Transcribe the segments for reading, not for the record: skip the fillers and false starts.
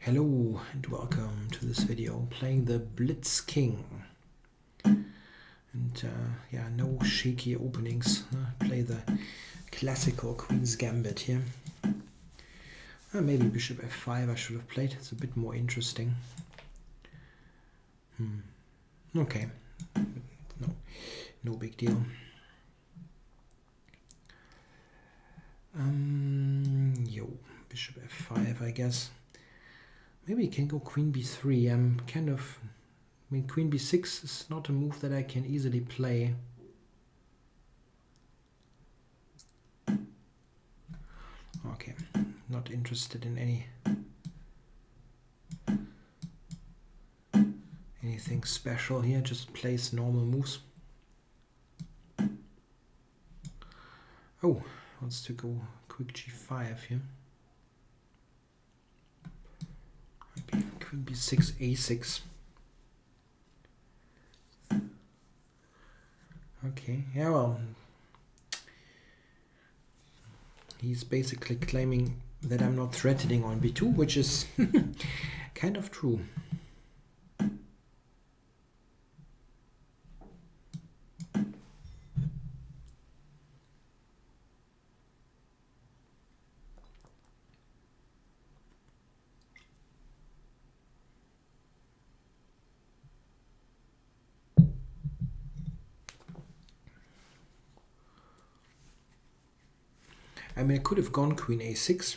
Hello and welcome to this video playing the Blitz King. And yeah, no shaky openings. Play the classical Queen's Gambit here. Maybe Bishop f5 I should have played. It's a bit more interesting. Okay, no big deal. Bishop f5 I guess. Maybe you can go Queen b3. I'm kind of... I mean, Queen b6 is not a move that I can easily play. Okay, not interested in anything special here, just place normal moves. Oh, wants to go quick g5 here. Maybe Queen b6, a6. Okay, yeah, well, he's basically claiming that I'm not threatening on b2, which is kind of true. I mean, I could have gone Queen a6,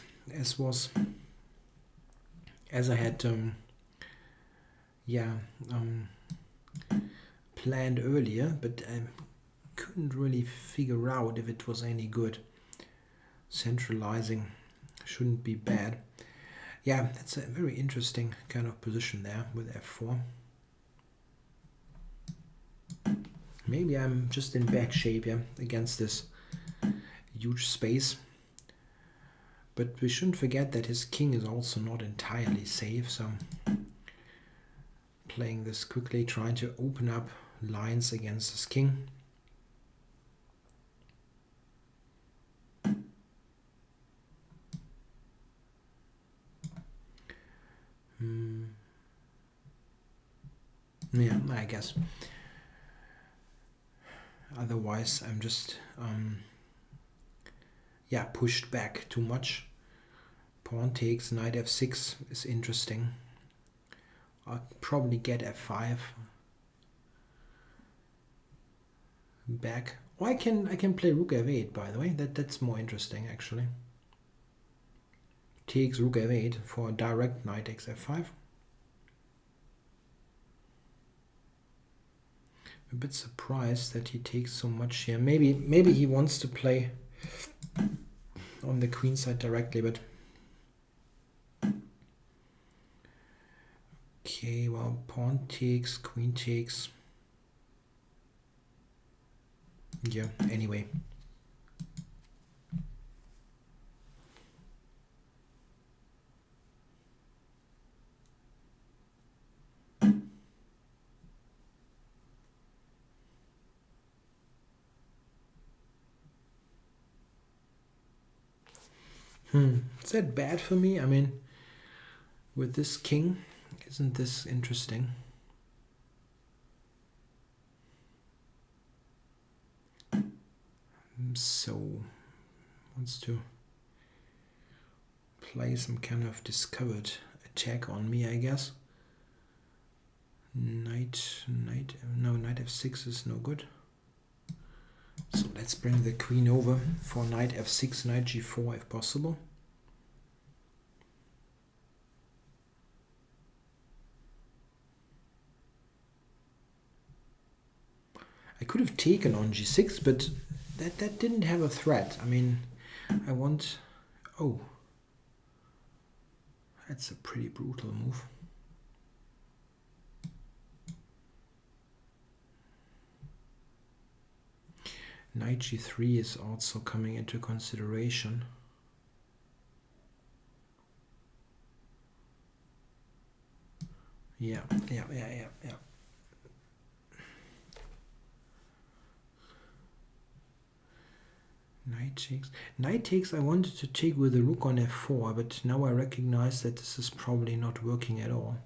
as I had planned earlier, but I couldn't really figure out if it was any good. Centralizing shouldn't be bad. Yeah, that's a very interesting kind of position there with f4. Maybe I'm just in bad shape against this huge space. But we shouldn't forget that his king is also not entirely safe, so playing this quickly, trying to open up lines against his king. Yeah, I guess. Otherwise, I'm just pushed back too much. Pawn takes, knight f6 is interesting. I'll probably get f5 back. Oh, I can play rook f8, by the way. That's more interesting actually. Takes rook f8 for a direct knight takes f5. A bit surprised that he takes so much here. Maybe he wants to play on the queen side directly, but okay, well, pawn takes, queen takes. Yeah, anyway. Is that bad for me? I mean, with this king, isn't this interesting? So, wants to play some kind of discovered attack on me, I guess. Knight f6 is no good. So let's bring the queen over for knight f6, knight g4 if possible. I could have taken on g6, but that didn't have a threat. I mean, I want... Oh, that's a pretty brutal move. Knight g3 is also coming into consideration. Yeah. Knight takes. Knight takes I wanted to take with the rook on f4, but now I recognize that this is probably not working at all.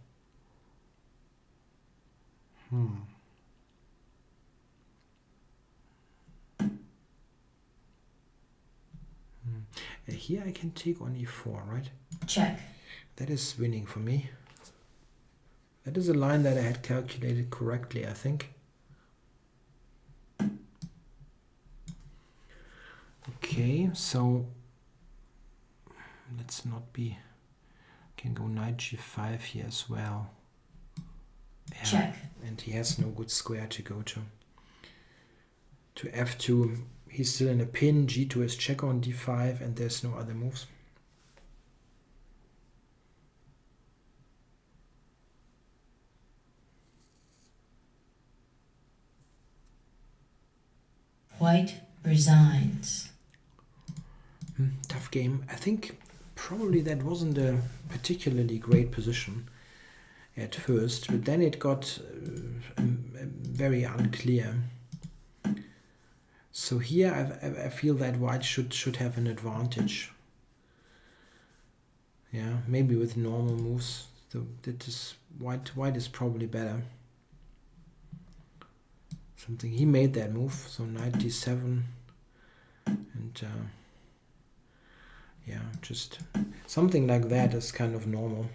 Here I can take on e4, right? Check. That is winning for me. That is a line that I had calculated correctly, I think. Okay, so let's not be... Can go knight g5 here as well. Yeah, check. And he has no good square to go to. To f2, he's still in a pin. g2 is check on d5, and there's no other moves. White resigns. Tough game. I think probably that wasn't a particularly great position at first, but then it got very unclear. So here I feel that white should have an advantage. Yeah, maybe with normal moves. So that is white is probably better. Something he made that move, so knight d7, and yeah, just something like that is kind of normal.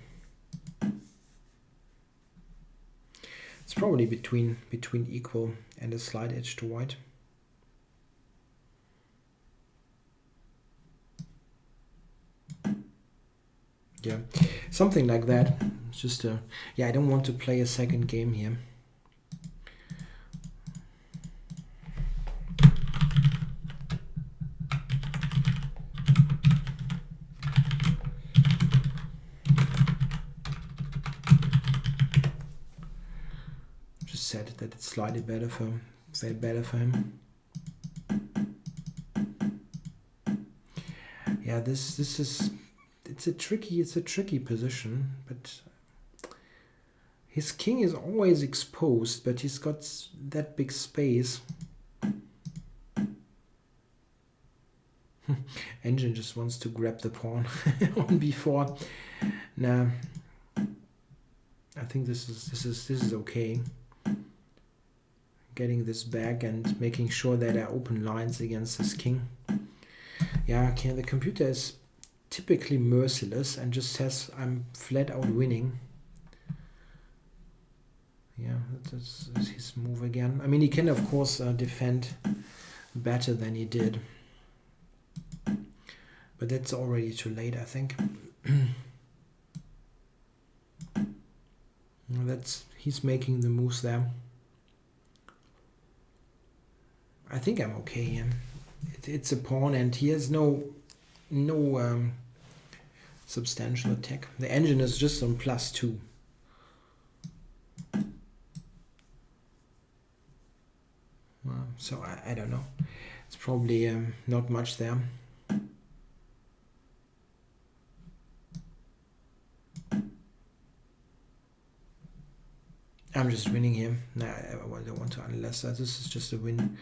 It's probably between equal and a slight edge to white. Yeah, something like that. It's just a, yeah, I don't want to play a second game here. Just said that it's slightly better for him. Yeah, this is. It's a tricky position, but his king is always exposed, but he's got that big space. Engine just wants to grab the pawn on b4. Nah, I think this is okay. Getting this back and making sure that there are open lines against his king. Yeah, okay, the computer is typically merciless and just says I'm flat out winning. Yeah, that's his move again. I mean, he can of course defend better than he did, but that's already too late, I think. He's making the moves there. I think I'm okay here. It's a pawn, and he has no substantial attack. The engine is just on +2. So I don't know. It's probably not much there. I'm just winning here. No, I don't want to, unless this is just a win.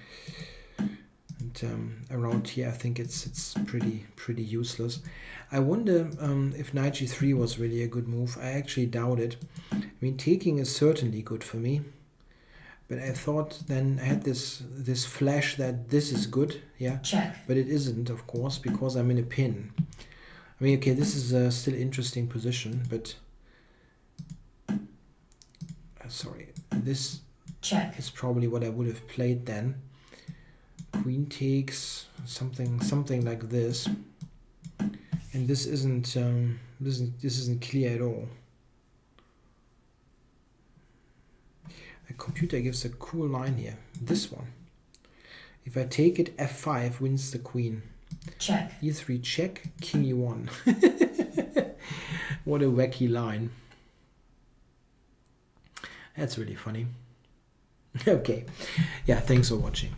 And around here, I think it's pretty useless. I wonder if knight g3 was really a good move. I actually doubt it. I mean, taking is certainly good for me, but I thought then I had this flash that this is good, yeah. Check. But it isn't, of course, because I'm in a pin. I mean, okay, this is a still interesting position, but sorry, this check is probably what I would have played then. Queen takes something like this, and this isn't clear at all. The computer gives a cool line here. This one. If I take it, f5 wins the queen. Check. e3 check, king e1. What a wacky line. That's really funny. Okay. Yeah, thanks for watching.